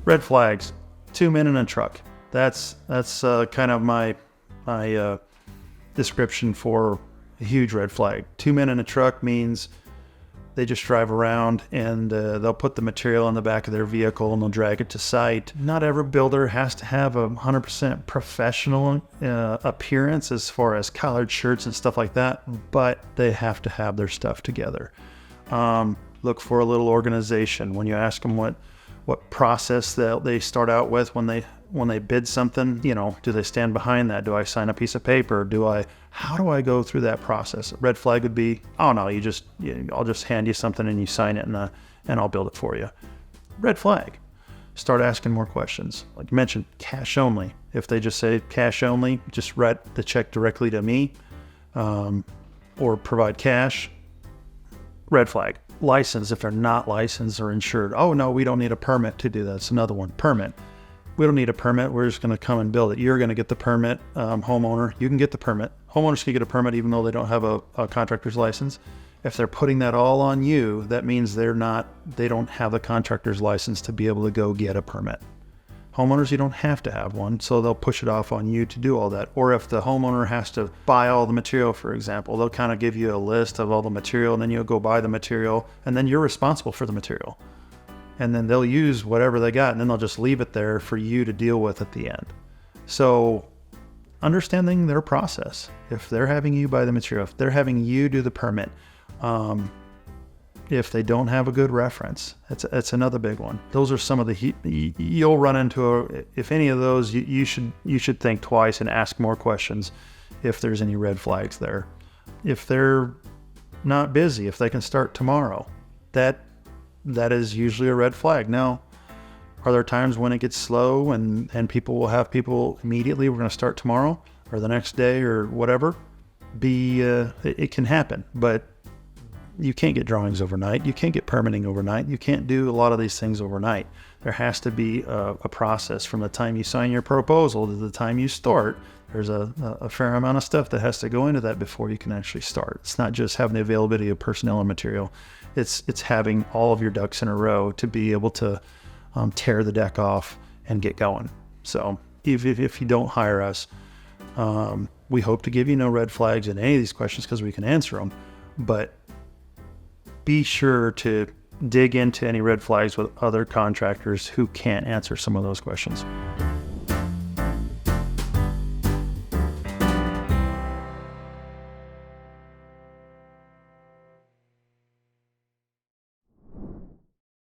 Red flags, 2 men in a truck. That's kind of my description for a huge red flag. 2 men in a truck means they just drive around and they'll put the material in the back of their vehicle and they'll drag it to site. Not every builder has to have a 100% professional appearance as far as collared shirts and stuff like that, but they have to have their stuff together. Look for a little organization. When you ask them what process that they start out with when they bid something, do they stand behind that? Do I sign a piece of paper? How do I go through that process? A red flag would be, oh no, I'll just hand you something and you sign it and I'll build it for you. Red flag. Start asking more questions. Like you mentioned, cash only. If they just say cash only, just write the check directly to me, or provide cash. Red flag. License, if they're not licensed or insured. Oh no, we don't need a permit to do that. It's another one. Permit. We don't need a permit. We're just going to come and build it. You're going to get the permit. Homeowner, you can get the permit. Homeowners can get a permit even though they don't have a contractor's license. If they're putting that all on you, that means they don't have the contractor's license to be able to go get a permit. Homeowners, you don't have to have one, so they'll push it off on you to do all that. Or if the homeowner has to buy all the material, for example, they'll kind of give you a list of all the material, and then you'll go buy the material, and then you're responsible for the material. And then they'll use whatever they got, and then they'll just leave it there for you to deal with at the end. So understanding their process. If they're having you buy the material, if they're having you do the permit, if they don't have a good reference, it's another big one. Those are some of you'll run into. If any of those, you should think twice and ask more questions if there's any red flags there. If they're not busy, if they can start tomorrow, that is usually a red flag. Now, are there times when it gets slow and people will have people immediately, we're going to start tomorrow or the next day or whatever? It can happen, but you can't get drawings overnight. You can't get permitting overnight. You can't do a lot of these things overnight. There has to be a process from the time you sign your proposal to the time you start. There's a fair amount of stuff that has to go into that before you can actually start. It's not just having the availability of personnel and material. It's having all of your ducks in a row to be able to tear the deck off and get going. So if you don't hire us, we hope to give you no red flags in any of these questions because we can answer them. But be sure to dig into any red flags with other contractors who can't answer some of those questions.